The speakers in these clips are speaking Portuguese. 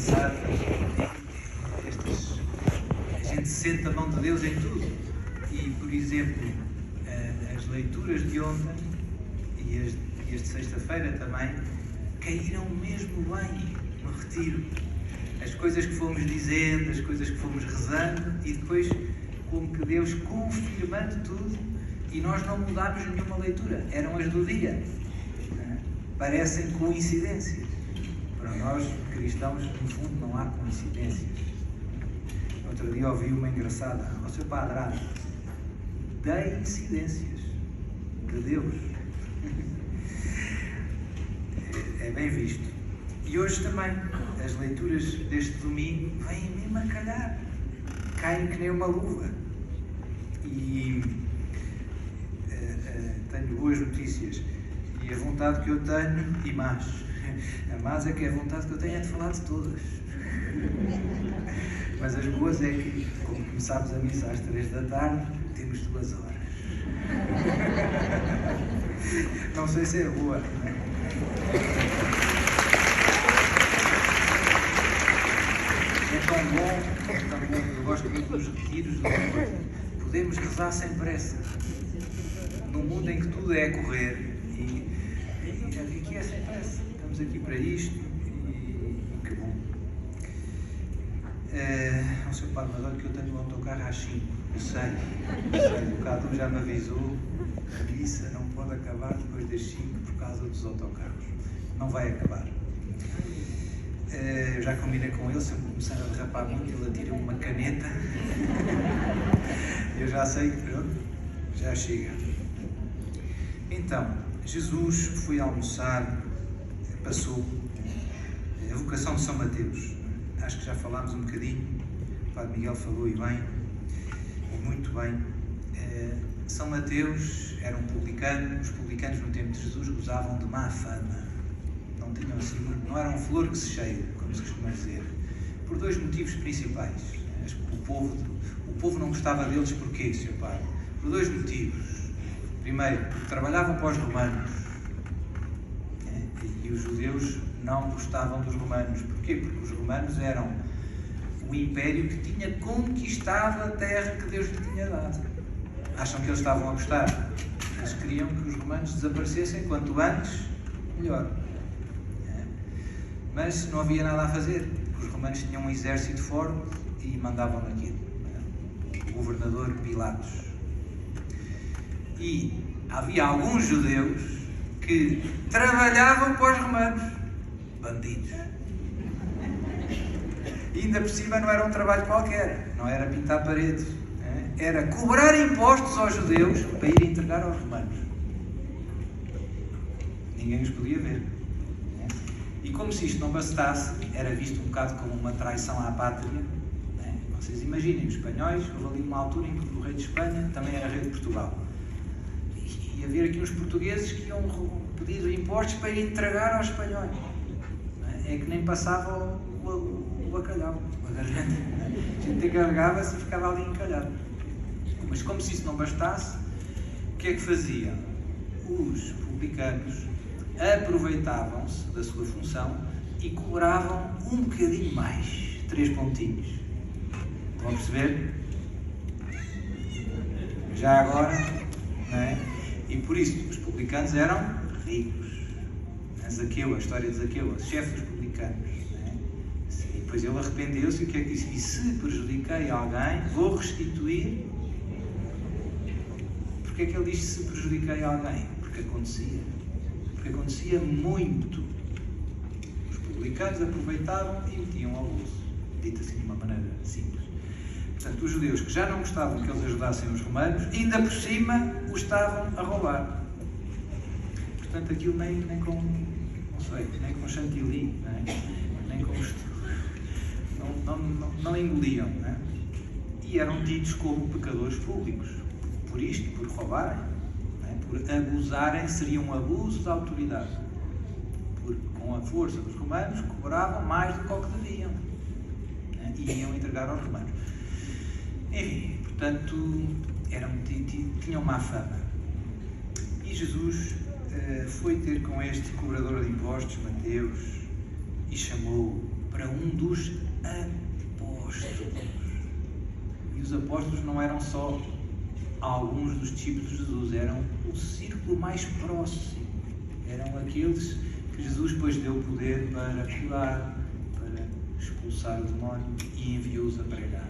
pensar a gente sente a mão de Deus em tudo. E, por exemplo, as leituras de ontem e as de sexta-feira também caíram mesmo bem no retiro. As coisas que fomos dizendo, as coisas que fomos rezando e depois como que Deus confirmando tudo e nós não mudámos nenhuma leitura. Eram as do dia. Parecem coincidências. Para nós, cristãos, no fundo, não há coincidências. Outro dia ouvi uma engraçada ao seu padrado. Da incidências de Deus. É bem visto. E hoje também, as leituras deste domingo vêm mesmo a calhar. Caem que nem uma luva. E tenho boas notícias. E a vontade que eu tenho, e mais. A mais é que a vontade que eu tenho é de falar de todas. Mas as boas é que, como começámos a missa às 3 da tarde, temos 2 horas. Não sei se é boa, não é? É tão bom, eu gosto muito dos retiros do mundo. Podemos rezar sem pressa. Num mundo em que tudo é a correr, e aqui é sem pressa. Estamos aqui para isto e que bom. Não sei, Padre, mas olha que eu tenho um autocarro às 5. Eu sei. O Cadu já me avisou. A missa não pode acabar depois das 5 por causa dos autocarros. Não vai acabar. Eu já combinei com ele, se eu começar a derrapar muito, ele atira-me uma caneta. Eu já sei que pronto, já chega. Então, Jesus foi almoçar, passou a vocação de São Mateus. Acho que já falámos um bocadinho, o Padre Miguel falou e bem, e muito bem. São Mateus era um publicano, os publicanos no tempo de Jesus gozavam de má fama. Não tinham assim muito, não eram flor que se cheira, como se costuma dizer, por 2 motivos principais. O povo não gostava deles porquê, Sr. Padre? Por 2 motivos. Primeiro, porque trabalhavam para os romanos, e os judeus não gostavam dos romanos. Porquê? Porque os romanos eram o império que tinha conquistado a terra que Deus lhe tinha dado. Acham que eles estavam a gostar? Eles queriam que os romanos desaparecessem quanto antes, melhor. Mas não havia nada a fazer. Os romanos tinham um exército forte e mandavam naquilo. O governador Pilatos. E havia alguns judeus que trabalhavam para os romanos. Bandidos. E ainda por cima não era um trabalho qualquer. Não era pintar paredes. Era cobrar impostos aos judeus para ir entregar aos romanos. Ninguém os podia ver. E como se isto não bastasse, era visto um bocado como uma traição à pátria. Vocês imaginem, os espanhóis, houve ali uma altura em que o rei de Espanha também era rei de Portugal. E havia aqui uns portugueses que iam pedir impostos para ir entregar aos espanhóis. É que nem passava o bacalhau, a garganta. A gente encarregava-se e ficava ali encalhado. Mas como se isso não bastasse, o que é que faziam? Os publicanos aproveitavam-se da sua função e cobravam um bocadinho mais, 3 pontinhos. Vão perceber? Já agora, não é? E por isso, os publicanos eram ricos. Zaqueu, a história de Zaqueu, o chefe dos publicanos. Não é? E depois ele arrependeu-se e o que é que disse? E se prejudiquei alguém, vou restituir. Porquê é que ele diz se prejudiquei alguém? Porque acontecia. Porque acontecia muito. Os publicanos aproveitavam e metiam ao bolso. Dito assim de uma maneira simples. Portanto, os judeus que já não gostavam que eles ajudassem os romanos, ainda por cima os estavam a roubar. Portanto, aquilo nem com chantilly, nem com não engoliam. Não é? E eram tidos como pecadores públicos. Por isto, por roubarem, por abusarem, seria um abuso da autoridade. Porque com a força dos romanos cobravam mais do que o que deviam. E iam entregar aos romanos. Enfim, portanto, tinham má fama. E Jesus foi ter com este cobrador de impostos, Mateus, e chamou-o para um dos apóstolos. E os apóstolos não eram só alguns dos discípulos de Jesus, eram o círculo mais próximo. Eram aqueles que Jesus depois deu poder para curar, para expulsar o demónio e enviou-os a pregar.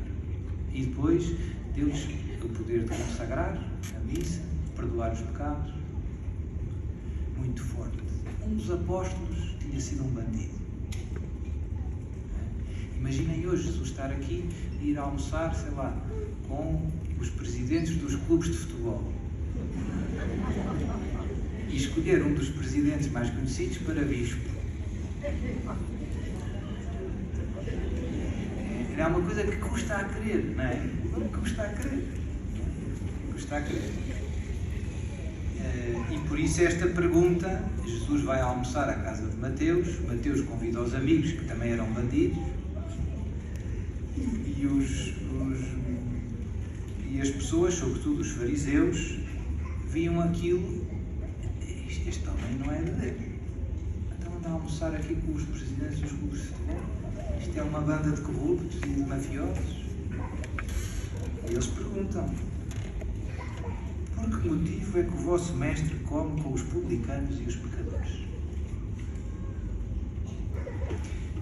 E depois deu-lhes o poder de consagrar a missa, de perdoar os pecados. Muito forte. Um dos apóstolos tinha sido um bandido. Imaginem hoje Jesus estar aqui e ir almoçar, sei lá, com os presidentes dos clubes de futebol. E escolher um dos presidentes mais conhecidos para bispo. É uma coisa que custa a crer, não é? Custa a crer. Custa a crer. E por isso esta pergunta, Jesus vai almoçar à casa de Mateus, Mateus convida os amigos, que também eram bandidos, e as pessoas, sobretudo os fariseus, viam aquilo, este homem não é de Deus. Então anda a almoçar aqui com os presidentes dos clubes de futebol. Isto é uma banda de corruptos e de mafiosos. E eles perguntam: por que motivo é que o vosso mestre come com os publicanos e os pecadores?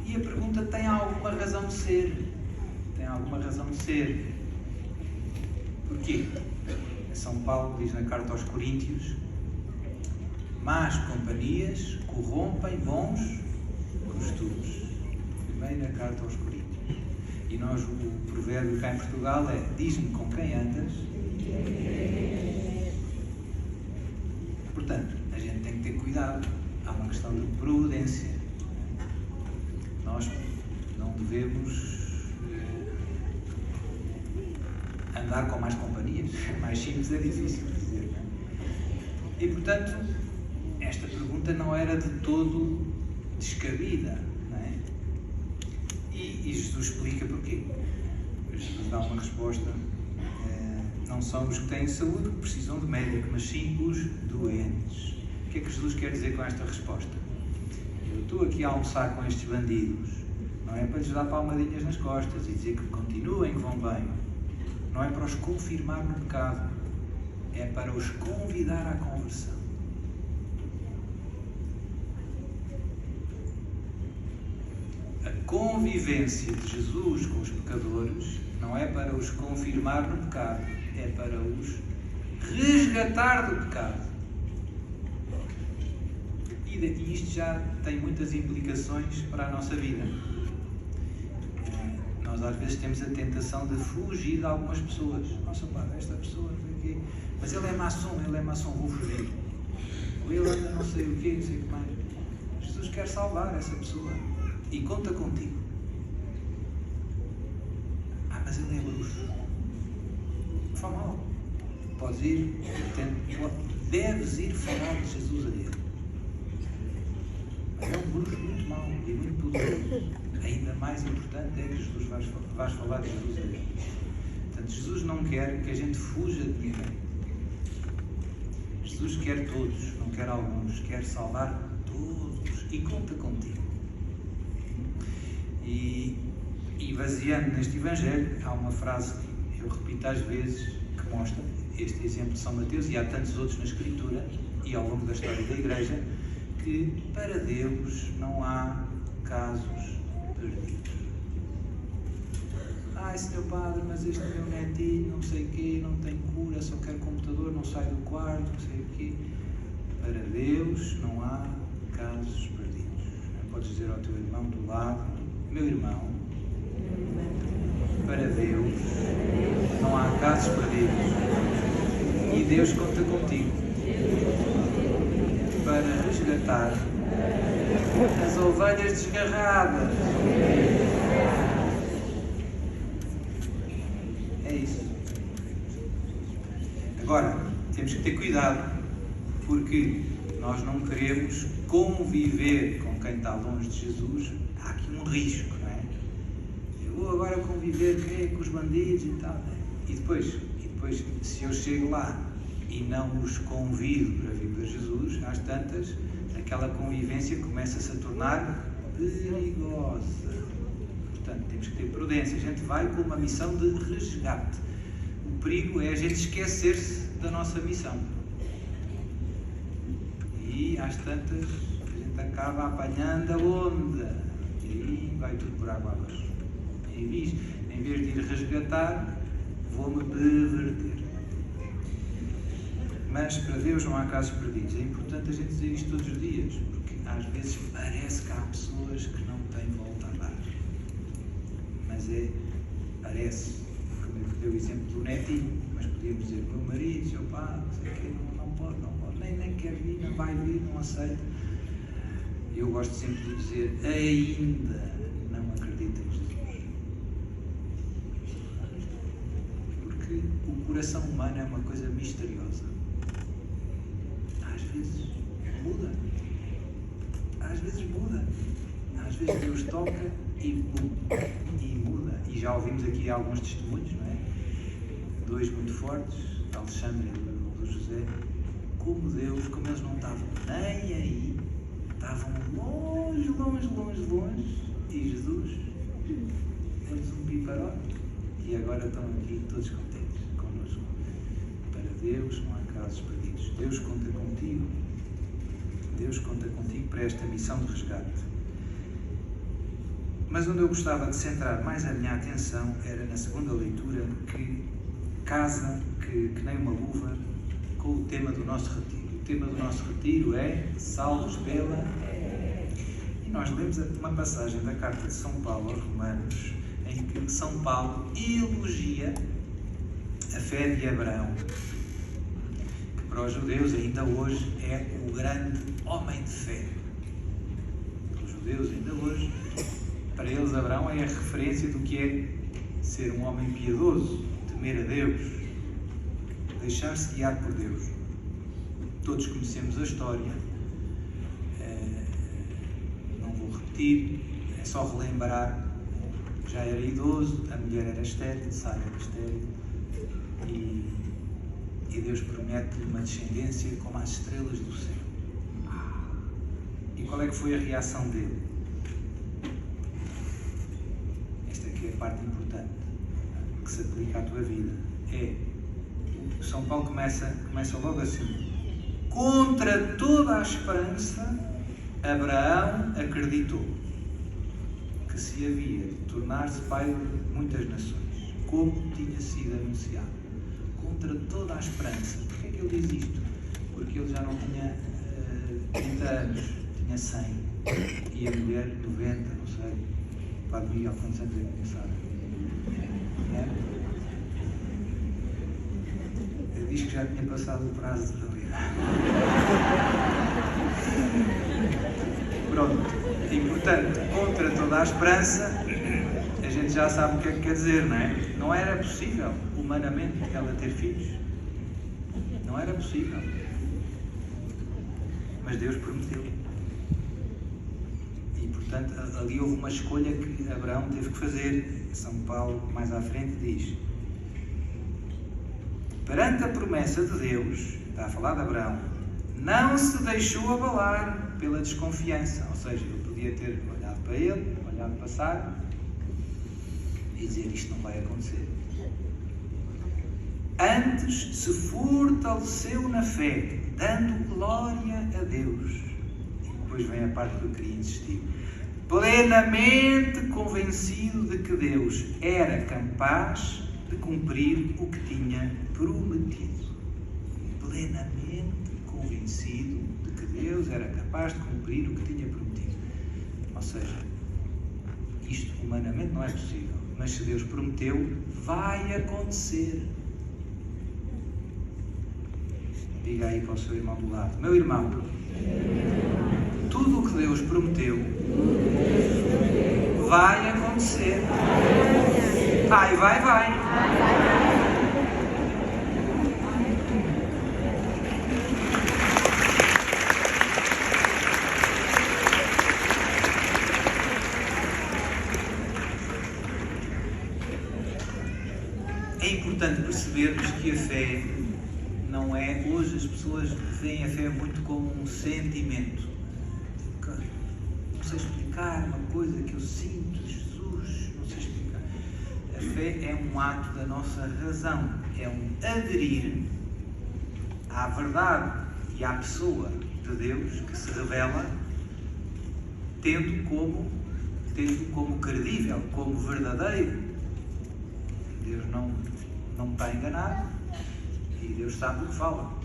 E a pergunta tem alguma razão de ser. Tem alguma razão de ser. Porquê? São Paulo diz na carta aos Coríntios: más companhias corrompem bons costumes. Primeira carta aos Coríntios. E nós, o provérbio cá em Portugal é: diz-me com quem andas. Portanto, a gente tem que ter cuidado. Há uma questão de prudência. Nós não devemos andar com mais companhias. Mais simples é difícil dizer, não é? E, portanto, esta pergunta não era de todo descabida, não é? E Jesus explica porquê. Jesus dá uma resposta. Não são os que têm saúde que precisam de médico, mas sim os doentes. O que é que Jesus quer dizer com esta resposta? Eu estou aqui a almoçar com estes bandidos, não é para lhes dar palmadinhas nas costas e dizer que continuem, que vão bem. Não é para os confirmar no pecado, é para os convidar à conversão. A convivência de Jesus com os pecadores não é para os confirmar no pecado, é para os resgatar do pecado. E isto já tem muitas implicações para a nossa vida. Nós às vezes temos a tentação de fugir de algumas pessoas. Nossa, pá, esta pessoa, não sei o quê. Mas ele é maçom, vou fugir. Ou ele anda não sei o quê, não sei o que mais. Jesus quer salvar essa pessoa e conta contigo. Mas ele é bruxo. Não faz mal. Podes ir, deves ir falar de Jesus a ele. Mas é um bruxo muito mau e muito poderoso. Ainda mais importante é que Jesus vais falar de Jesus a ele. Portanto, Jesus não quer que a gente fuja de ninguém. Jesus quer todos, não quer alguns. Quer salvar todos. E conta contigo. E baseando neste Evangelho, há uma frase que eu repito às vezes, que mostra este exemplo de São Mateus, e há tantos outros na Escritura e ao longo da história da Igreja, que para Deus não há casos perdidos. Senhor Padre, mas este meu netinho, não sei o quê, não tem cura, só quer computador, não sai do quarto, não sei o quê. Para Deus não há casos perdidos. Podes dizer ao teu irmão do lado: meu irmão, para Deus não há casos perdidos. E Deus conta contigo para resgatar as ovelhas desgarradas. É isso. Agora, temos que ter cuidado, porque nós não queremos conviver com quem está longe de Jesus. Há aqui um risco, não é? Eu vou agora conviver com os bandidos e tal. E depois, se eu chego lá e não os convido para vir para Jesus, às tantas, aquela convivência começa-se a tornar perigosa. Portanto, temos que ter prudência. A gente vai com uma missão de resgate. O perigo é a gente esquecer-se da nossa missão. E às tantas, a gente acaba apanhando a onda. E aí vai tudo por água abaixo. Em vez de ir resgatar, vou-me perverter. Mas para Deus não há casos perdidos. É importante a gente dizer isto todos os dias, porque às vezes parece que há pessoas que não têm volta a dar. Mas parece, como eu dei o exemplo do netinho, mas podíamos dizer, meu marido, seu pai, não sei o quê, não pode, nem quer vir, não vai vir, não aceita. Eu gosto sempre de dizer, ainda não acredito em Jesus. Porque o coração humano é uma coisa misteriosa. Às vezes muda. Às vezes Deus toca e muda. E já ouvimos aqui alguns testemunhos, não é? Dois muito fortes, Alexandre e do José. Como eles não estavam nem aí, estavam longe, e Jesus deu-lhes um piparote e agora estão aqui todos contentes connosco. Para Deus não há casos perdidos. Deus conta contigo. Deus conta contigo para esta missão de resgate. Mas onde eu gostava de centrar mais a minha atenção era na segunda leitura, que casa que nem uma luva com o tema do nosso retiro. O tema do nosso retiro é salvos pela... E nós lemos uma passagem da carta de São Paulo aos Romanos, em que São Paulo elogia a fé de Abraão, que para os judeus ainda hoje é o grande homem de fé. Para os judeus ainda hoje, para eles Abraão é a referência do que é ser um homem piedoso, temer a Deus, deixar-se guiar por Deus. Todos conhecemos a história, não vou repetir, é só relembrar. Já era idoso, a mulher era estéril, Sara era estéril, e Deus promete-lhe uma descendência como as estrelas do céu. E qual é que foi a reação dele? Esta aqui é a parte importante, que se aplica à tua vida. São Paulo começa logo assim: contra toda a esperança, Abraão acreditou que se havia de tornar-se pai de muitas nações, como tinha sido anunciado. Contra toda a esperança. Porquê é que ele diz isto? Porque ele já não tinha 30 anos, tinha 100, e a mulher 90, não sei. Padre Miguel, quantos anos é que começaram? Ele diz que já tinha passado o prazo de validade. Pronto. E portanto, contra toda a esperança, a gente já sabe o que é que quer dizer, não é? Não era possível, humanamente, ela ter filhos. Não era possível. Mas Deus prometeu. E portanto, ali houve uma escolha que Abraão teve que fazer. São Paulo, mais à frente, diz: perante a promessa de Deus, está a falar de Abraão, não se deixou abalar pela desconfiança. Ou seja, ele podia ter olhado para ele, olhado para Sara e dizer: isto não vai acontecer. Antes se fortaleceu na fé, dando glória a Deus. E depois vem a parte que eu queria insistir: plenamente convencido de que Deus era capaz de cumprir o que tinha prometido. Plenamente convencido de que Deus era capaz de cumprir o que tinha prometido. Ou seja, isto humanamente não é possível, mas se Deus prometeu, vai acontecer. Diga aí para o seu irmão do lado: meu irmão, tudo o que Deus prometeu vai acontecer. Vai. É importante percebermos que a fé não é... Hoje as pessoas veem a fé muito como um sentimento. Não sei explicar. explicar uma coisa que eu sinto, Jesus, não sei explicar. A fé é um ato da nossa razão, é um aderir à verdade e à pessoa de Deus que se revela tendo como credível, como verdadeiro. Deus não me está enganado e Deus sabe o que fala.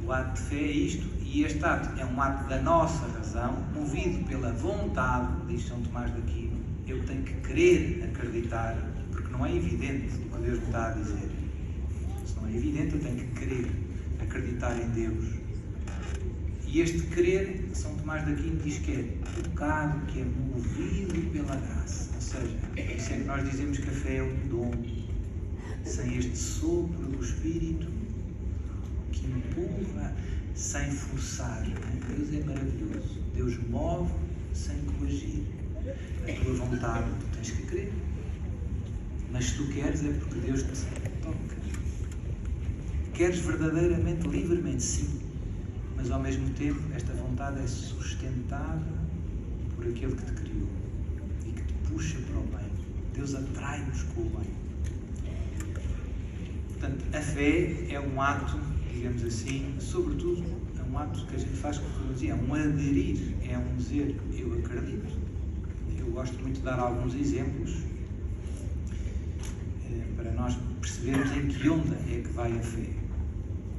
O ato de fé é isto, e este ato é um ato da nossa razão, movido pela vontade, diz São Tomás de Aquino. Eu tenho que querer acreditar, porque não é evidente o que Deus me está a dizer. Se não é evidente, eu tenho que querer acreditar em Deus. E este querer, São Tomás de Aquino diz que é pecado que é movido pela graça. Ou seja, por isso é que nós dizemos que a fé é um dom. Sem este sopro do Espírito que empurra sem forçar. Deus é maravilhoso. Deus move sem coagir. A tua vontade, tu tens que querer. Mas se tu queres é porque Deus te toca. Queres verdadeiramente, livremente, sim. Mas ao mesmo tempo, esta vontade é sustentada por aquele que te criou e que te puxa para o bem. Deus atrai-nos com o bem. Portanto, a fé é um ato, digamos assim, sobretudo, é um ato que a gente faz, como eu dizia, é um aderir, é um dizer, eu acredito. Eu gosto muito de dar alguns exemplos para nós percebermos em que onda é que vai a fé.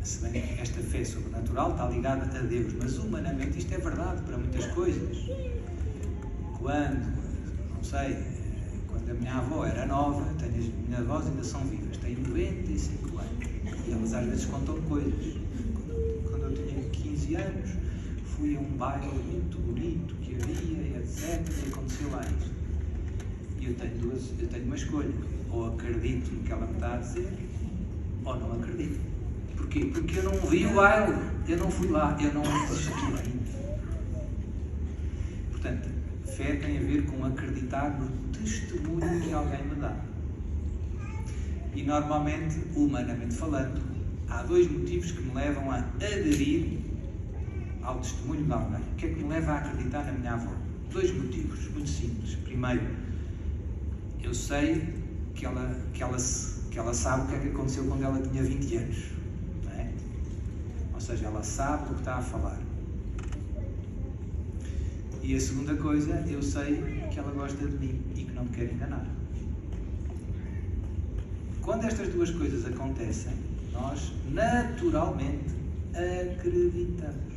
Se bem que esta fé sobrenatural está ligada a Deus, mas humanamente isto é verdade para muitas coisas. Quando, não sei, quando a minha avó era nova, as minhas avós ainda são vivas, têm 95 anos, e elas às vezes contam coisas. Quando eu tinha 15 anos, fui a um baile muito bonito que havia, etc, e aconteceu lá isto. E eu tenho uma escolha, ou acredito no que ela me está a dizer, ou não acredito. Porquê? Porque eu não vi o baile, eu não fui lá, eu não assisti ainda. Portanto, fé tem a ver com acreditar no testemunho que alguém me dá. E normalmente, humanamente falando, há dois motivos que me levam a aderir ao testemunho de alguém. O que é que me leva a acreditar na minha avó? Dois motivos, muito simples. Primeiro, eu sei que ela sabe o que é que aconteceu quando ela tinha 20 anos. Não é? Ou seja, ela sabe o que está a falar. E a segunda coisa, eu sei que ela gosta de mim e que não me quer enganar. Quando estas duas coisas acontecem, nós naturalmente acreditamos.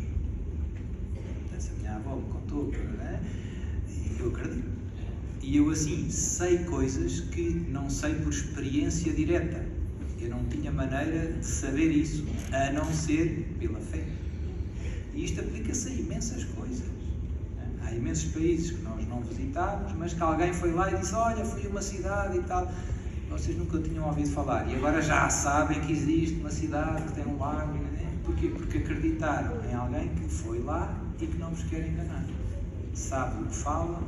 Essa minha avó me contou, e eu acredito. E eu assim sei coisas que não sei por experiência direta. Eu não tinha maneira de saber isso, a não ser pela fé. E isto aplica-se a imensas coisas. Há imensos países que nós não visitamos, mas que alguém foi lá e disse, olha, fui a uma cidade e tal. Vocês nunca tinham ouvido falar. E agora já sabem que existe uma cidade que tem um lago. Porquê? Porque acreditaram em alguém que foi lá e que não vos quer enganar. Sabe o que fala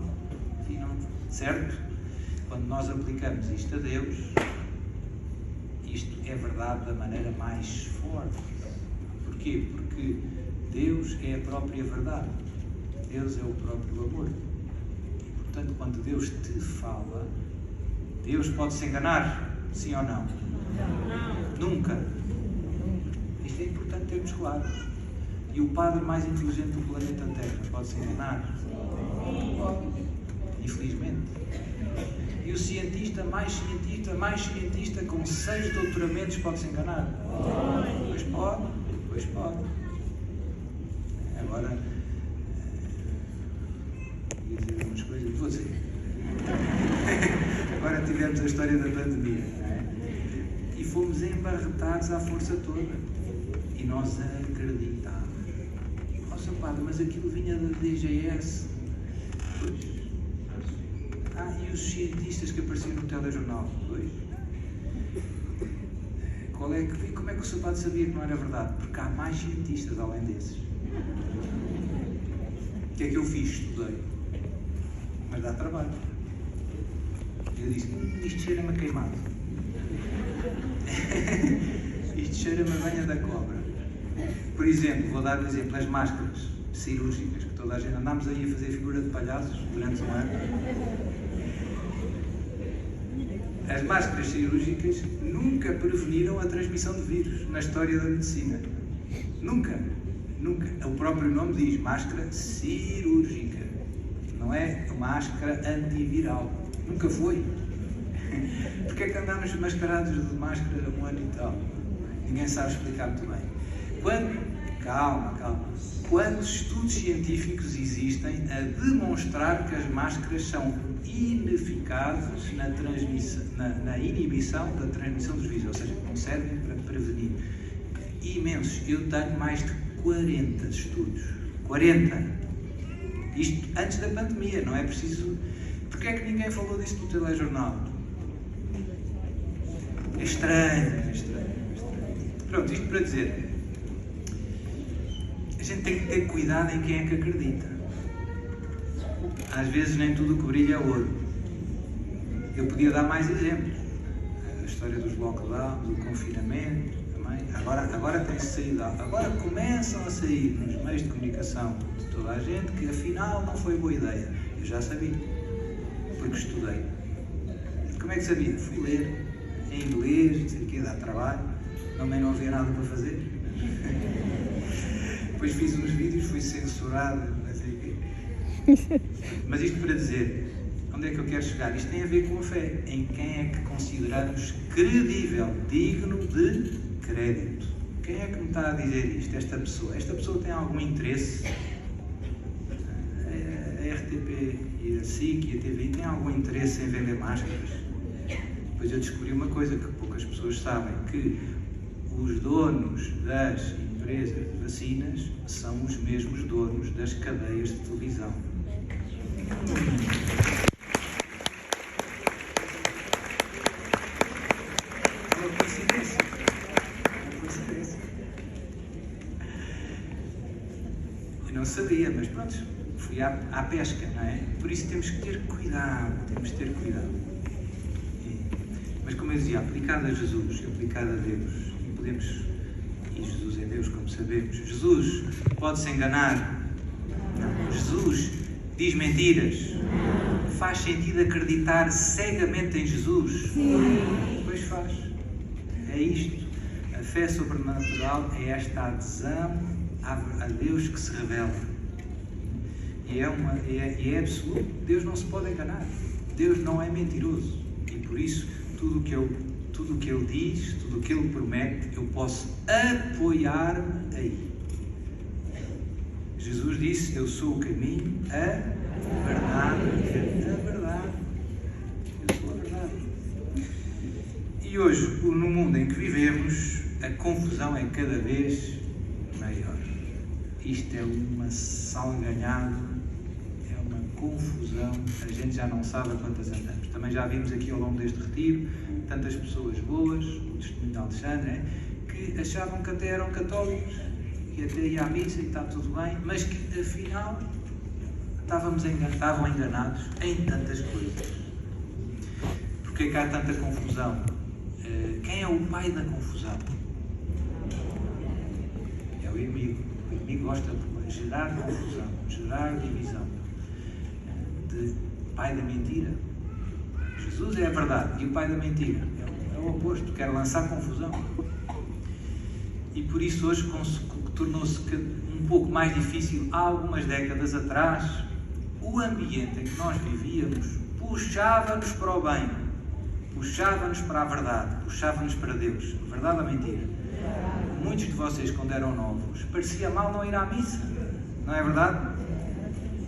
e não... Certo? Quando nós aplicamos isto a Deus, isto é verdade da maneira mais forte. Porquê? Porque Deus é a própria verdade. Deus é o próprio amor. E, portanto, quando Deus te fala, Deus pode-se enganar? Sim ou não? Não. Nunca. Isto é importante termos claro. E o padre mais inteligente do planeta Terra pode-se enganar? Infelizmente. E o cientista, mais com 6 doutoramentos, pode-se enganar? Pois pode. Agora, ia dizer umas coisas, vou dizer. Agora tivemos a história da pandemia, não é? E fomos embarretados à força toda. E nós acreditámos. Ó, Sr. Padre, mas aquilo vinha da DGS. Pois. E os cientistas que apareciam no telejornal? Pois. Como é que o Sr. Padre sabia que não era verdade? Porque há mais cientistas além desses. O que é que eu fiz? Estudei. Mas dá trabalho. Eu disse, isto cheira-me a queimado. Isto cheira-me a banha da cobra. Por exemplo, vou dar um exemplo, as máscaras cirúrgicas que toda a gente, andámos aí a fazer figura de palhaços durante um ano. As máscaras cirúrgicas nunca preveniram a transmissão de vírus na história da medicina. Nunca. O próprio nome diz máscara cirúrgica. Não é máscara antiviral. Nunca foi. Porque é que andamos mascarados de máscara um ano e tal? Ninguém sabe explicar muito bem. Calma. Quantos estudos científicos existem a demonstrar que as máscaras são ineficazes na inibição da transmissão dos vírus, ou seja, não servem para prevenir? Imensos. Eu tenho mais de 40 estudos. 40! Isto antes da pandemia, não é preciso... Porquê é que ninguém falou disso no telejornal? É estranho. Pronto, isto para dizer... A gente tem que ter cuidado em quem é que acredita. Às vezes nem tudo o que brilha é ouro. Eu podia dar mais exemplos. A história dos lockdowns, do confinamento, também. Agora tem-se saído. Agora começam a sair nos meios de comunicação de toda a gente que afinal não foi boa ideia. Eu já sabia. Porque estudei. Como é que sabia? Fui ler em inglês, não sei o quê, dá trabalho. Também não havia nada para fazer. Depois fiz uns vídeos, fui censurado, não sei o quê. Mas isto para dizer, onde é que eu quero chegar? Isto tem a ver com a fé. Em quem é que consideramos credível, digno de crédito. Quem é que me está a dizer isto? Esta pessoa tem algum interesse? A RTP e a SIC e a TVI têm algum interesse em vender máscaras? Depois eu descobri uma coisa que poucas pessoas sabem, que os donos das empresas de vacinas são os mesmos donos das cadeias de televisão. É uma coincidência. Eu não sabia, mas pronto, fui à pesca, não é? Por isso temos que ter cuidado, Mas como eu dizia, aplicado a Jesus, aplicado a Deus, e Jesus é Deus, como sabemos. Jesus pode-se enganar. Não. Jesus diz mentiras. Faz sentido acreditar cegamente em Jesus? Sim. Pois faz. É isto. A fé sobrenatural é esta adesão a Deus que se revela. E é absoluto. Deus não se pode enganar. Deus não é mentiroso. E por isso, tudo o que Ele diz, tudo o que Ele promete, eu posso apoiar-me aí. Jesus disse, eu sou o caminho, a verdade. Eu sou a verdade. E hoje, no mundo em que vivemos, a confusão é cada vez maior. Isto é uma salganhada, é uma confusão, a gente já não sabe a quantas andamos. Também já vimos aqui ao longo deste retiro tantas pessoas boas, o testemunho de Alexandre, que achavam que até eram católicos e até iam à missa e está tudo bem, mas que afinal estavam enganados em tantas coisas. Porquê que há tanta confusão? Quem é o pai da confusão? É o inimigo. O inimigo gosta de gerar confusão, gerar divisão. Pai da mentira. Jesus é a verdade e o pai da mentira é o oposto, quer lançar confusão. E por isso hoje tornou-se um pouco mais difícil. Há algumas décadas atrás, o ambiente em que nós vivíamos puxava-nos para o bem, puxava-nos para a verdade, puxava-nos para Deus. Verdade ou mentira? Muitos de vocês, quando eram novos, parecia mal não ir à missa, não é verdade?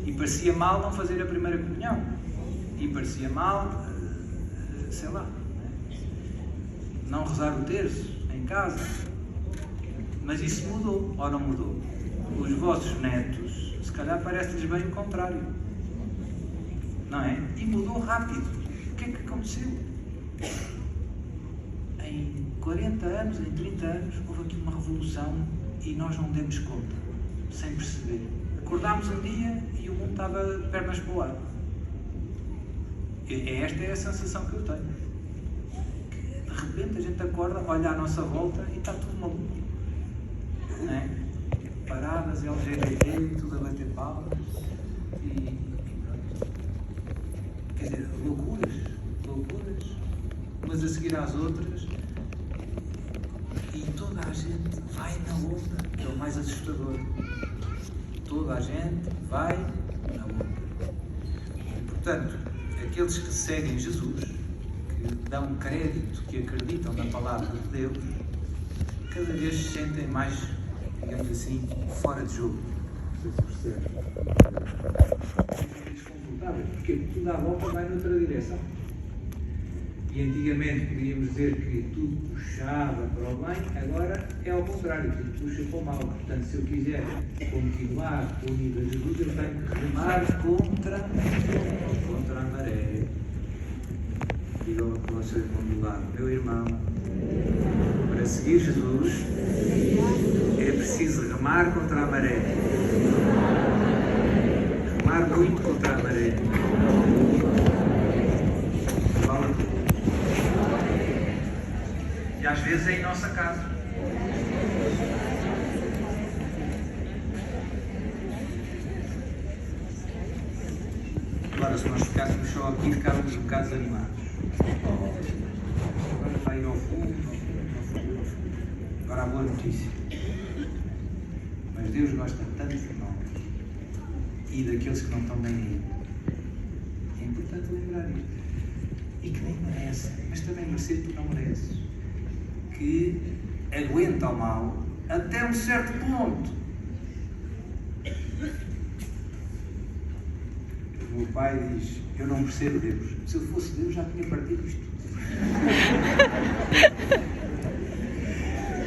E parecia mal não fazer a primeira comunhão. E parecia mal, sei lá, não rezar o terço em casa. Mas isso mudou, ou não mudou? Os vossos netos, se calhar parece-lhes bem o contrário. Não é? E mudou rápido. O que é que aconteceu? Em 40 anos, em 30 anos, houve aqui uma revolução e nós não demos conta, sem perceber. Acordámos um dia e o mundo estava de pernas para o ar. Esta é a sensação que eu tenho. Que, de repente a gente acorda, olha à nossa volta e está tudo maluco. Não é? Paradas, LGBT, tudo a bater palmas. seguir às outras e toda a gente vai na onda, que é o mais assustador. Toda a gente vai na onda. E, portanto, aqueles que seguem Jesus, que dão crédito, que acreditam na palavra de Deus, cada vez se sentem mais, digamos assim, fora de jogo. Não sei se percebe. É desconfortável, porque tudo à volta vai noutra direção. E antigamente podíamos dizer que tudo puxava para o bem, agora é ao contrário, tudo puxa para o mal. Portanto, se eu quiser continuar unido a Jesus, eu tenho que remar contra a maré. Diga ao seu irmão do lado: meu irmão, para seguir Jesus é preciso remar contra a maré. Remar muito contra a maré. Fala tu. E às vezes é em nossa casa. Agora, se nós ficássemos só aqui, ficávamos um bocado desanimados. Agora vai ir ao fundo. Agora a boa notícia. Mas Deus gosta tanto de nós e daqueles que não estão bem aí. É importante lembrar isso. E que nem merece, mas também merecer tu não mereces. Que aguenta o mal até um certo ponto. O meu pai diz: eu não percebo Deus. Se eu fosse Deus já tinha partido isto.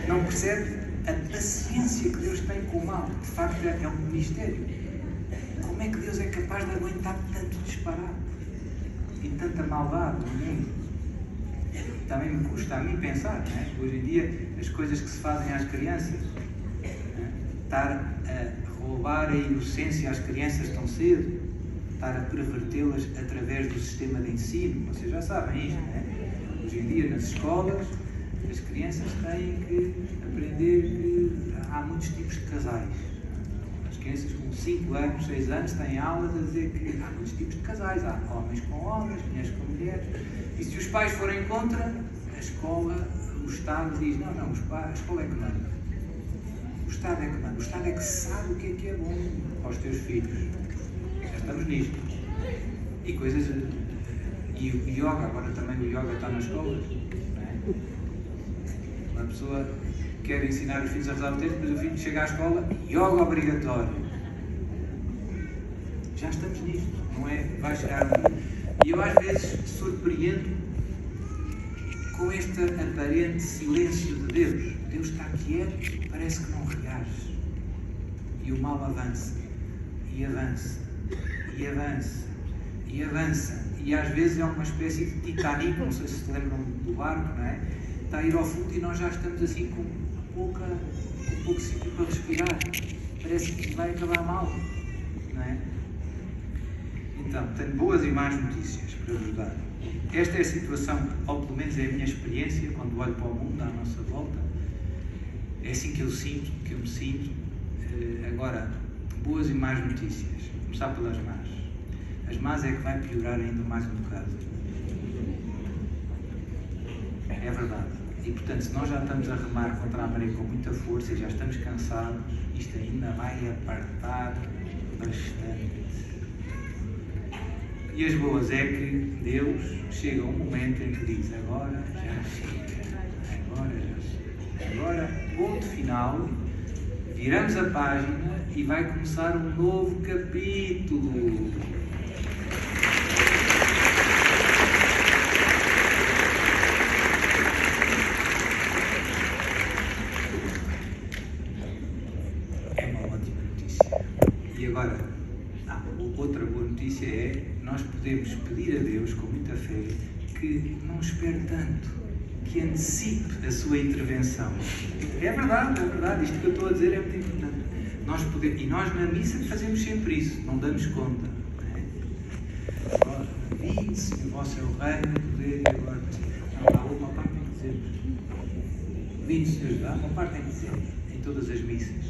Não percebe a paciência que Deus tem com o mal. De facto é um mistério. Como é que Deus é capaz de aguentar tanto disparate e tanta maldade no mundo? Também me custa a mim pensar, não é? Hoje em dia, as coisas que se fazem às crianças, estar a roubar a inocência às crianças tão cedo, estar a pervertê-las através do sistema de ensino, vocês já sabem isto, não é? Hoje em dia, nas escolas, as crianças têm que aprender que há muitos tipos de casais. As crianças com 5 anos, 6 anos têm aulas a dizer que há muitos tipos de casais, há homens com homens, mulheres com mulheres. E se os pais forem contra, a escola, o Estado diz: não, a escola é que manda. O Estado é que manda. O Estado é que sabe o que é bom aos teus filhos. Já estamos nisto. E coisas. E o yoga, agora também o yoga está nas escolas. Não é? Uma pessoa quer ensinar os filhos a rezar o texto, mas o filho chega à escola: yoga obrigatório. Já estamos nisto, não é? Vai chegar um dia. E eu às vezes surpreendo com este aparente silêncio de Deus. Deus está quieto, parece que não reage. E o mal avança, e avança, e avança, e avança. E às vezes é uma espécie de Titanic, não sei se lembram do barco, não é? Está a ir ao fundo e nós já estamos assim com pouco sítio para respirar. Parece que vai acabar mal, não é? Então, tenho boas e más notícias para vos dar. Esta é a situação, ou pelo menos é a minha experiência, quando olho para o mundo à nossa volta. É assim que eu me sinto. Agora, boas e más notícias. Vou começar pelas más. As más é que vai piorar ainda mais um bocado. É verdade. E, portanto, se nós já estamos a remar contra a maré com muita força e já estamos cansados, isto ainda vai apertar bastante. E as boas é que Deus chega a um momento em que diz: agora já chega, agora, ponto final, viramos a página e vai começar um novo capítulo. É uma ótima notícia. E agora, outra boa notícia é: nós podemos pedir a Deus com muita fé que não espere tanto, que antecipe a sua intervenção. É verdade, isto que eu estou a dizer é muito importante. E nós na missa fazemos sempre isso, não damos conta. Agora, vinde-se o vosso é o reino, o poder e agora. Não, há uma parte tem que dizer. Vinde-se, há uma parte tem que dizer, em todas as missas.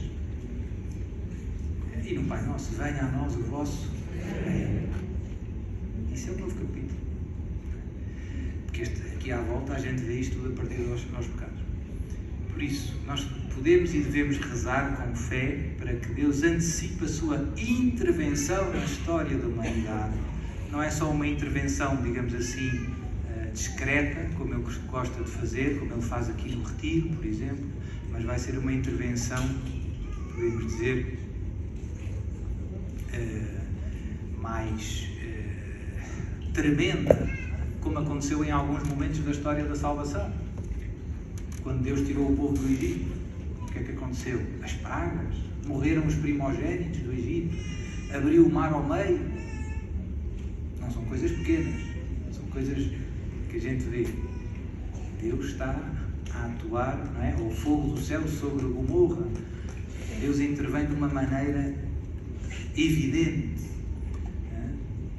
E no Pai Nosso: venha a nós o vosso reino. Isso é o novo capítulo. Porque aqui aqui à volta, a gente vê isto tudo a partir aos pecados. Por isso, nós podemos e devemos rezar com fé para que Deus antecipe a sua intervenção na história da humanidade. Não é só uma intervenção, digamos assim, discreta, como ele gosta de fazer, como ele faz aqui no Retiro, por exemplo, mas vai ser uma intervenção, podemos dizer, mais tremenda, como aconteceu em alguns momentos da história da salvação. Quando Deus tirou o povo do Egito, o que é que aconteceu? As pragas, morreram os primogénitos do Egito, abriu o mar ao meio. Não são coisas pequenas, são coisas que a gente vê. Deus está a atuar, não é? O fogo do céu sobre Gomorra. Deus intervém de uma maneira evidente,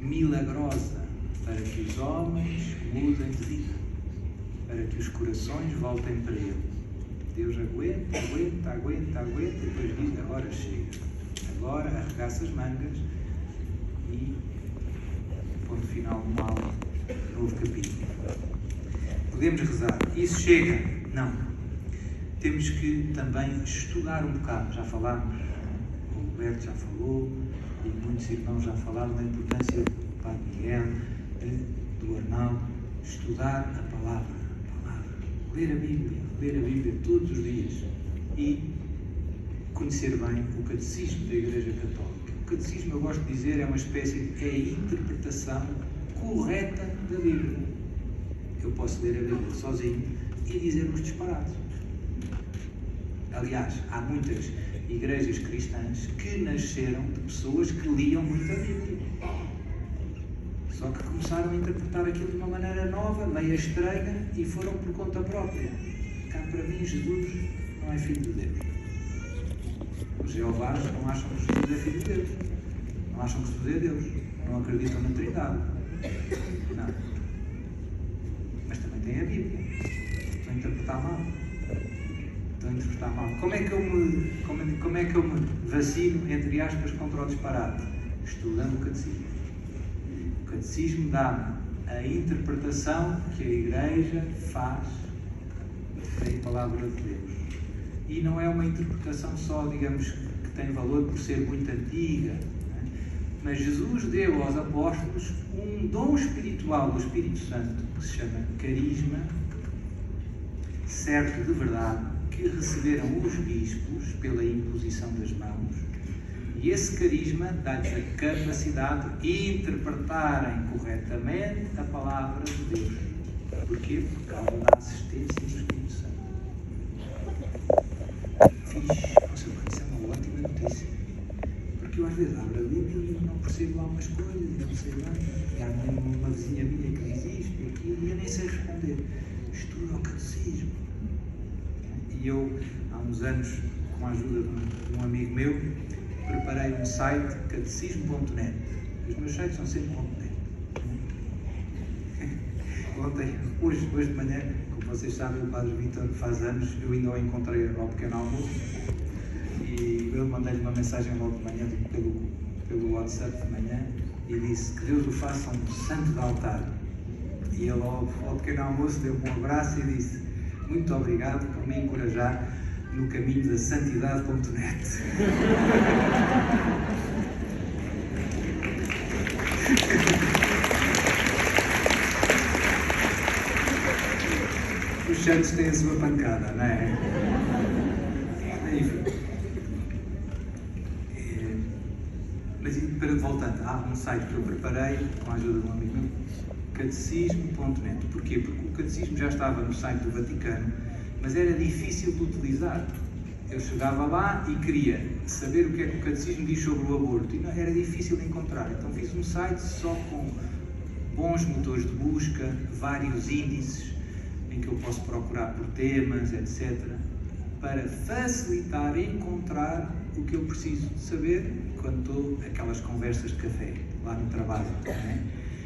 milagrosa, para que os homens mudem de vida, para que os corações voltem para Ele. Deus aguenta, e depois diz, agora chega. Agora arregaça as mangas e ponto final do mal, novo capítulo. Podemos rezar. Isso chega? Não. Temos que também estudar um bocado. Já falámos, o Roberto já falou, e muitos irmãos já falaram da importância do Padre Miguel, do Arnaldo, estudar a palavra. Ler a Bíblia todos os dias e conhecer bem o catecismo da Igreja Católica. O catecismo, eu gosto de dizer, é uma espécie de a interpretação correta da Bíblia. Eu posso ler a Bíblia sozinho e dizer uns disparates. Aliás, há muitas igrejas cristãs que nasceram de pessoas que liam muito a Bíblia. Só que começaram a interpretar aquilo de uma maneira nova, meio estranha, e foram por conta própria. Cá para mim, Jesus não é filho de Deus. Os Jeovás não acham que Jesus é filho de Deus. Não acham que Jesus é Deus. Não acreditam na Trindade. Não. Mas também tem a Bíblia. Estão a interpretar mal. Como é que eu me vacino, entre aspas, contra o disparate? Estudando o catecismo. O catecismo dá-me a interpretação que a Igreja faz da palavra de Deus. E não é uma interpretação só, digamos, que tem valor por ser muito antiga, né? Mas Jesus deu aos apóstolos um dom espiritual do Espírito Santo, que se chama carisma, certo de verdade, que receberam os bispos pela imposição das mãos. E esse carisma dá-lhes a capacidade de interpretarem corretamente a palavra de Deus. Porquê? Por causa da assistência do Espírito Santo. Isso é uma ótima notícia. Porque eu às vezes abro a Bíblia e não percebo algumas coisas, e não sei bem. E há uma vizinha minha que diz isto e aquilo, e eu nem sei responder. Estudo o catecismo. E eu, há uns anos, com a ajuda de um amigo meu, preparei um site, catecismo.net. Os meus sites são sempre .net. Hoje de manhã, como vocês sabem, o Padre Vítor faz anos, eu ainda o encontrei ao pequeno almoço e eu mandei-lhe uma mensagem logo de manhã, pelo WhatsApp de manhã, e disse que Deus o faça um santo de altar. E ele ao pequeno almoço deu-me um abraço e disse: muito obrigado por me encorajar no caminho da santidade.net. Os santos têm a sua pancada, não é? Enfim. Mas voltando, há um site que eu preparei com a ajuda de um amigo meu, catecismo.net. Porquê? Porque o catecismo já estava no site do Vaticano, mas era difícil de utilizar. Eu chegava lá e queria saber o que é que o catecismo diz sobre o aborto, e não, era difícil de encontrar. Então fiz um site só com bons motores de busca, vários índices em que eu posso procurar por temas, etc., para facilitar encontrar o que eu preciso de saber quando estou aquelas conversas de café, lá no trabalho, não é?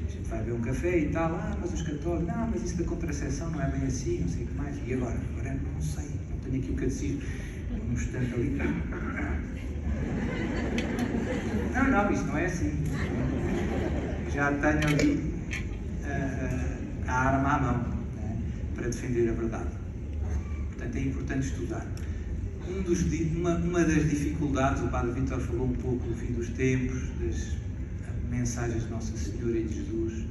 A gente vai beber um café e tal, mas os católicos, não, mas isso da contracepção não é bem assim, não sei o que mais. E agora? Agora não sei, não tenho aqui o catecismo. Um instante ali. Não, isto não é assim. Já tenho ali a arma à mão. Né? para defender a verdade. Portanto, é importante estudar. Uma das dificuldades, o Padre Vítor falou um pouco do fim dos tempos, das mensagens de Nossa Senhora e de Jesus,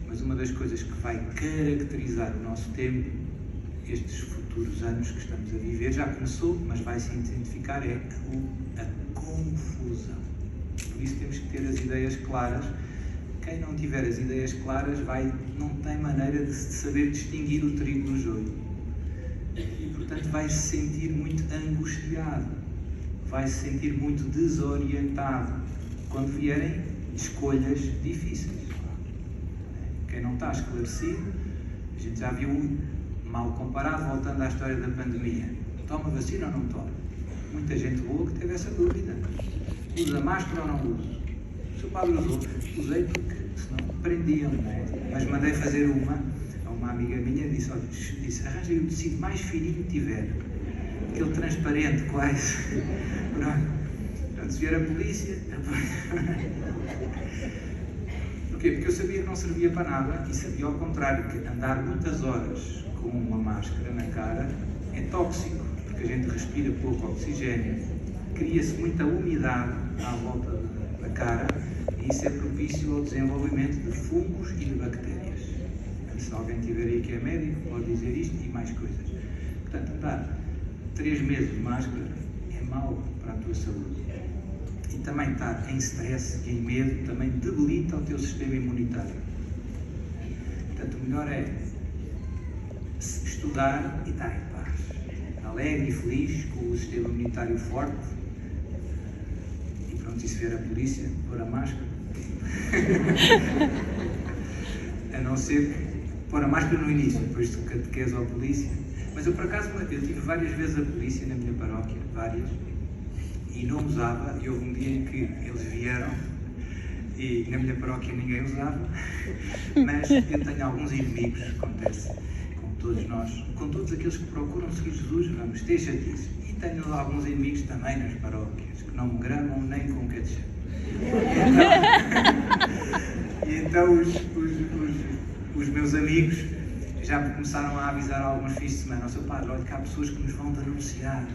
mas uma das coisas que vai caracterizar o nosso tempo, estes futuros anos que estamos a viver, já começou, mas vai se intensificar, é a confusão. Por isso temos que ter as ideias claras. Quem não tiver as ideias claras não tem maneira de saber distinguir o trigo do joio. E, portanto, vai se sentir muito angustiado, vai se sentir muito desorientado quando vierem escolhas difíceis. Quem não está esclarecido, a gente já viu, mal comparado, voltando à história da pandemia. Toma vacina ou não toma? Muita gente boa que teve essa dúvida. Usa máscara ou não usa? O seu padre usou. Usei porque senão prendiam-me, não é? Mas mandei fazer a uma amiga minha, disse, arranjei o tecido mais fininho que tiver. Aquele transparente, quase. Pronto, se vier a polícia... Porquê? Porque eu sabia que não servia para nada e sabia ao contrário, que andar muitas horas com uma máscara na cara é tóxico, porque a gente respira pouco oxigênio, cria-se muita umidade à volta da cara e isso é propício ao desenvolvimento de fungos e de bactérias. Se alguém tiver aí que é médico, pode dizer isto e mais coisas. Portanto, andar 3 meses de máscara é mau para a tua saúde. E também estar em stress e em medo também debilita o teu sistema imunitário. Portanto, o melhor é estudar e estar em paz. Alegre e feliz, com o sistema imunitário forte. E pronto, e se vier a polícia, pôr a máscara. A não ser pôr a máscara no início, depois tu catequese à polícia. Mas eu, por acaso, eu tive várias vezes a polícia na minha paróquia, várias. E não usava, e houve um dia em que eles vieram e na minha paróquia ninguém usava, mas eu tenho alguns inimigos, acontece, com todos nós, com todos aqueles que procuram seguir Jesus, vamos ter chatice. E tenho alguns inimigos também nas paróquias, que não me gramam nem com ketchup. E então os meus amigos já começaram a avisar alguns fins de semana, ao seu padre, olha que há pessoas que nos vão denunciar,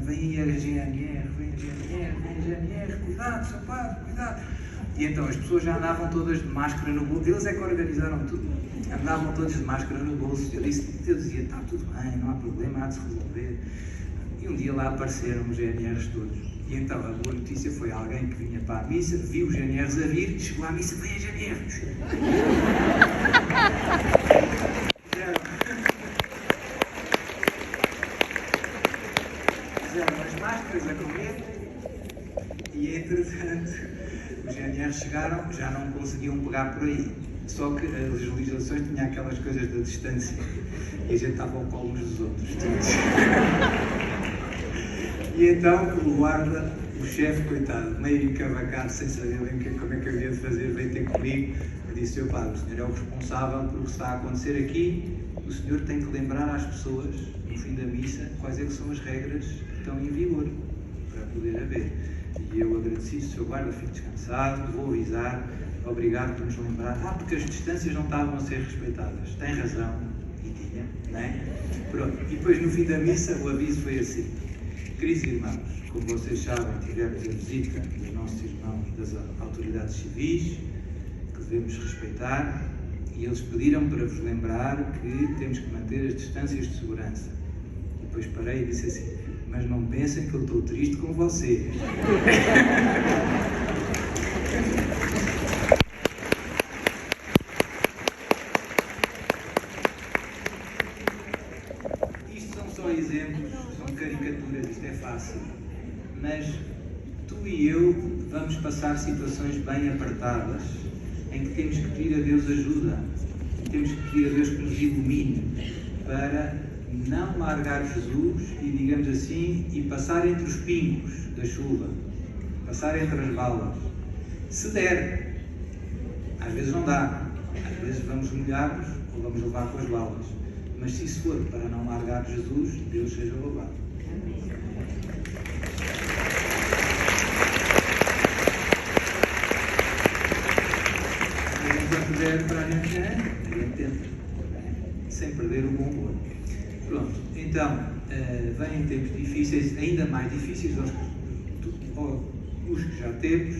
vem aí a GNR, cuidado, seu padre, cuidado. E então as pessoas já andavam todas de máscara no bolso, eles é que organizaram tudo, andavam todos de máscara no bolso, eu dizia, está tudo bem, não há problema, há de se resolver. E um dia lá apareceram os GNRs todos. E então a boa notícia foi alguém que vinha para a missa, viu os GNRs a vir, chegou à missa, vem a GNRs. Fizeram as máscaras a comer e entretanto os GNRs chegaram, já não conseguiam pegar por aí. Só que as legislações tinham aquelas coisas da distância e a gente estava ao colo uns dos outros. E então o guarda, o chefe, coitado, meio encavacado, sem saber bem como é que havia de fazer, veio ter comigo e disse, seu padre, o senhor é o responsável pelo que está a acontecer aqui, o senhor tem que lembrar às pessoas, no fim da missa, quais é que são as regras que estão em vigor, para poder haver. E eu agradeci, seu guarda, fico descansado, vou avisar, obrigado por nos lembrar, porque as distâncias não estavam a ser respeitadas, tem razão, e tinha, não é? Pronto, e depois no fim da missa o aviso foi assim. Queridos irmãos, como vocês sabem, tivemos a visita dos nossos irmãos das autoridades civis, que devemos respeitar, e eles pediram para vos lembrar que temos que manter as distâncias de segurança. E depois parei e disse assim, mas não pensem que eu estou triste com vocês. Isto são só exemplos, são caricaturas, isto é fácil, mas tu e eu vamos passar situações bem apertadas em que temos que pedir a Deus ajuda, temos que pedir a Deus que nos ilumine para não largar Jesus e, digamos assim, e passar entre os pingos da chuva, passar entre as balas. Se der, às vezes não dá, às vezes vamos molhar-nos ou vamos levar com as balas. Mas se isso for para não largar Jesus, Deus seja louvado. Se a gente puder para a gente tenta. sem perder o bom humor. Pronto, então, vêm tempos difíceis, ainda mais difíceis os que já temos.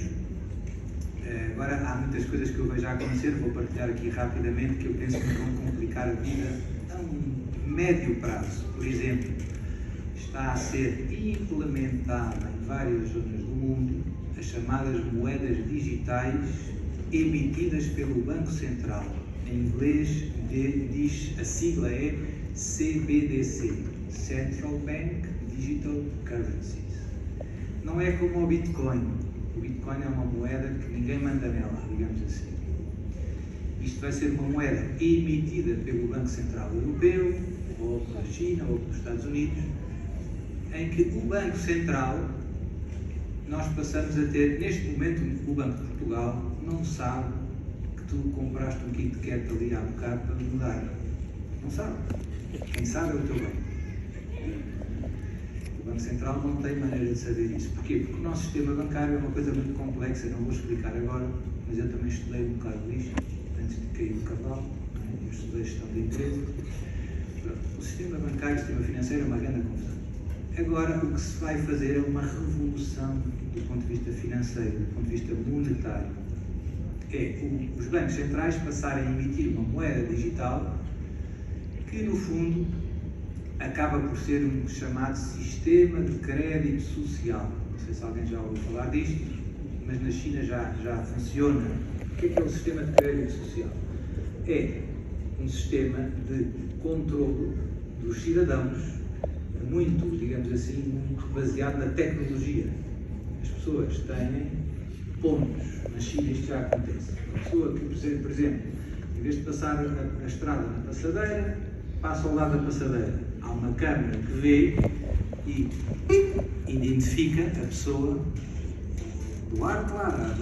Agora, há muitas coisas que eu vejo a acontecer, vou partilhar aqui rapidamente, que eu penso que vão complicar a vida a um médio prazo. Por exemplo, está a ser implementada em várias zonas do mundo as chamadas moedas digitais emitidas pelo Banco Central. Em inglês diz, a sigla é CBDC, Central Bank Digital Currencies. Não é como o Bitcoin. O Bitcoin é uma moeda que ninguém manda nela, digamos assim. Isto vai ser uma moeda emitida pelo Banco Central Europeu, ou pela China, ou pelos Estados Unidos, em que o Banco Central, nós passamos a ter, neste momento, o Banco de Portugal não sabe que tu compraste um Kit Kat ali há bocado para mudar. Não sabe. Quem sabe é o teu banco. O Banco Central não tem maneira de saber isso. Porquê? Porque o nosso sistema bancário é uma coisa muito complexa, não vou explicar agora, mas eu também estudei um bocado disto, antes de cair o cavalo, eu estudei gestão de empresa. O sistema bancário e o sistema financeiro é uma grande confusão. Agora, o que se vai fazer é uma revolução do ponto de vista financeiro, do ponto de vista monetário. É os bancos centrais passarem a emitir uma moeda digital que, no fundo, acaba por ser um chamado sistema de crédito social. Não sei se alguém já ouviu falar disto, mas na China já funciona. O que é o sistema de crédito social? É um sistema de controle dos cidadãos, muito, digamos assim, muito baseado na tecnologia. As pessoas têm pontos. Na China isto já acontece. Uma pessoa que, por exemplo, em vez de passar a estrada na passadeira, passa ao lado da passadeira. Há uma câmara que vê e identifica a pessoa do ar clara.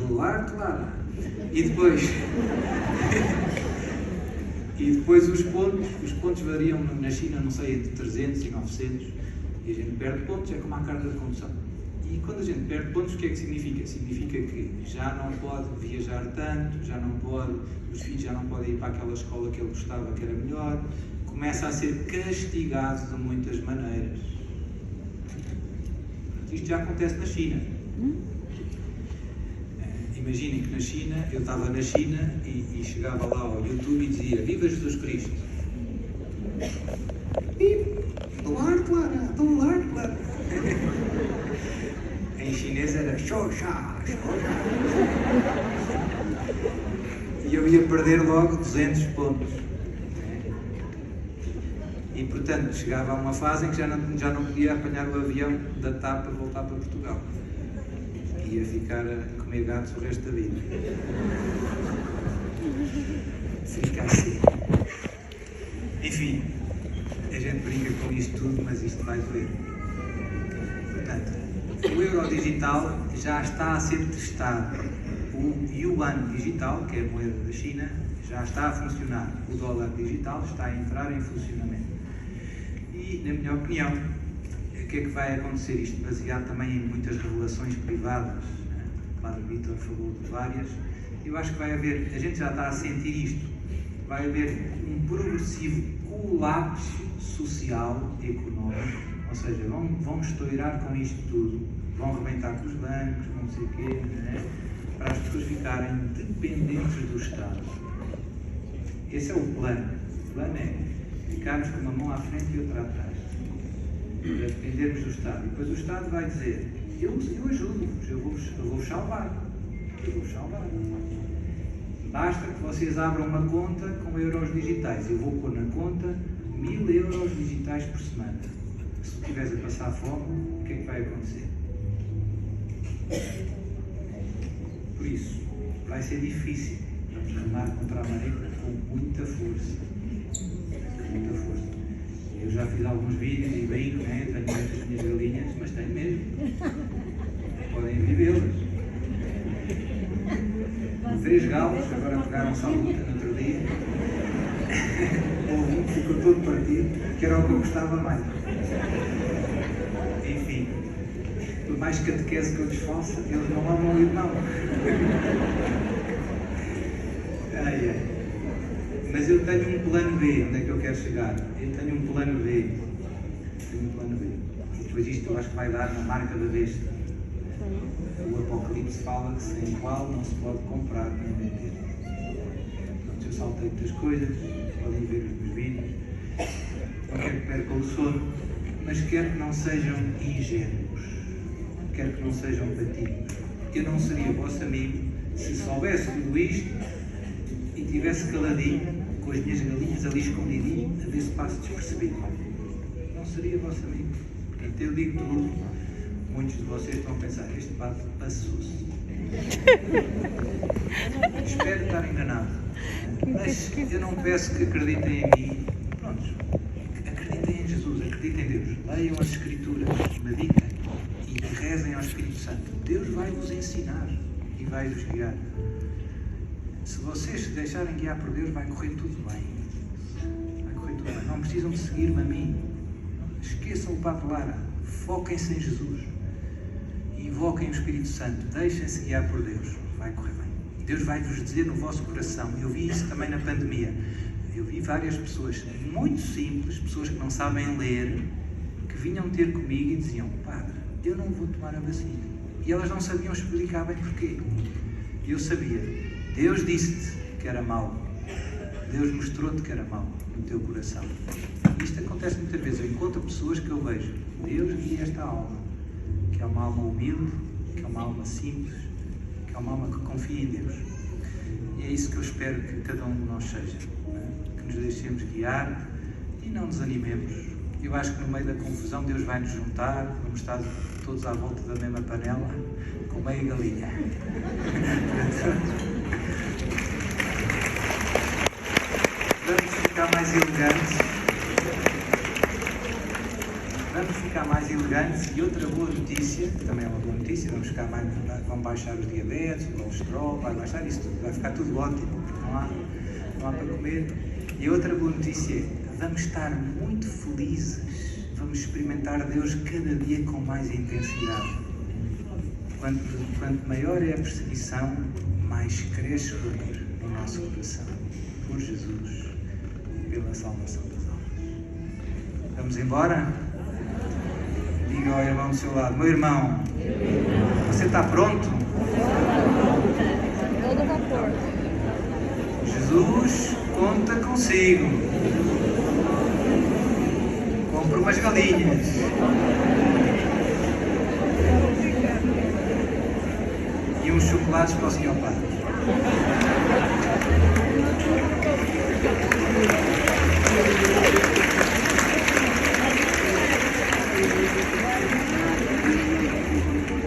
E depois os pontos variam na China, não sei, entre 300 e 900, e a gente perde pontos, é como a carta de condução. E quando a gente perde pontos, o que é que significa? Significa que já não pode viajar tanto, os filhos já não podem ir para aquela escola que ele gostava que era melhor, começa a ser castigado de muitas maneiras. Isto já acontece na China. Imaginem que na China, eu estava na China e chegava lá ao YouTube e dizia: Viva Jesus Cristo! Do ar, Clara! Em chinês era Xoxa! E eu ia perder logo 200 pontos. E portanto chegava a uma fase em que já não podia apanhar o avião da TAP para voltar para Portugal. Ia ficar a comer gatos o resto da vida. Fica assim. Enfim, a gente brinca com isto tudo, mas isto vai doer. Portanto, o euro digital já está a ser testado. O yuan digital, que é a moeda da China, já está a funcionar. O dólar digital está a entrar em funcionamento. E, na minha opinião, o que é que vai acontecer? Isto baseado também em muitas revelações privadas. Claro, o Vítor falou de várias. Eu acho que vai haver, a gente já está a sentir isto, vai haver um progressivo colapso social e económico, ou seja, vão estourar com isto tudo, vão arrebentar com os bancos, não sei o quê, né? Para as pessoas ficarem dependentes do Estado. Esse é o plano. O plano é ficarmos com uma mão à frente e outra atrás, para dependermos do Estado. E depois o Estado vai dizer: eu ajudo-vos, eu vou-vos salvar. Basta que vocês abram uma conta com euros digitais. Eu vou pôr na conta 1000 euros digitais por semana. Se tu estiveres a passar fome, o que é que vai acontecer? Por isso, vai ser difícil. Vamos remar contra a maré com muita força. Eu já fiz alguns vídeos e brinco, né? Tenho estas minhas galinhas, mas tenho mesmo. Podem vivê-las. 3 galos, agora pegaram-se à luta no outro dia. Houve um que ficou todo partido, que era o que eu gostava mais. Enfim, por mais catequese que eu lhes faça, eles não amam o irmão. Mas eu eu tenho um plano B, onde é que eu quero chegar? Eu tenho um plano B. E depois isto eu acho que vai dar na marca da besta. O Apocalipse fala que sem qual não se pode comprar nem vender. Portanto, eu saltei muitas coisas, podem ver os meus vídeos. Não quero que percam o sono, mas quero que não sejam ingênuos. Quero que não sejam patínicos. Eu não seria vosso amigo se soubesse tudo isto e tivesse caladinho, com as minhas galinhas ali escondidinho, a ver se passo despercebido. Não seria vosso amigo. Portanto, eu digo tudo. Muitos de vocês estão a pensar, este padre passou-se. Espero estar enganado. Mas eu não peço que acreditem em mim. Prontos. Acreditem em Jesus, acreditem em Deus. Leiam as Escrituras, meditem e rezem ao Espírito Santo. Deus vai vos ensinar e vai vos guiar. Se vocês se deixarem guiar por Deus, vai correr tudo bem. Vai correr tudo bem. Não precisam de seguir-me a mim. Esqueçam o Padre Lara. Foquem-se em Jesus. Invoquem o Espírito Santo. Deixem-se guiar por Deus. Vai correr bem. Deus vai vos dizer no vosso coração. Eu vi isso também na pandemia. Eu vi várias pessoas muito simples, pessoas que não sabem ler, que vinham ter comigo e diziam: Padre, eu não vou tomar a vacina. E elas não sabiam explicar bem porquê. Eu sabia. Deus disse-te que era mau. Deus mostrou-te que era mau no teu coração. Isto acontece muitas vezes. Eu encontro pessoas que eu vejo. Deus guia esta alma, que é uma alma humilde, que é uma alma simples, que é uma alma que confia em Deus. E é isso que eu espero que cada um de nós seja. Que nos deixemos guiar e não nos animemos. Eu acho que no meio da confusão Deus vai nos juntar, vamos estar todos à volta da mesma panela, com meia galinha. Vamos ficar mais elegantes. E outra boa notícia, que também é uma boa notícia, vão baixar os diabetes, o colesterol, vai baixar isso tudo, vai ficar tudo ótimo, porque não há para comer. E outra boa notícia é, vamos estar muito felizes, vamos experimentar Deus cada dia com mais intensidade. Quanto maior é a perseguição, mais cresce o amor no nosso coração, por Jesus e pela salvação das almas. Vamos embora? Diga ao irmão do seu lado: meu irmão, você está pronto? Todo vapor. Jesus conta consigo. Compre umas galinhas. E uns chocolates para o Sr. Padre.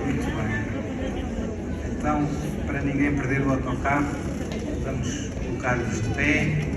Muito bem. Então, para ninguém perder o autocarro, vamos colocar-nos de pé.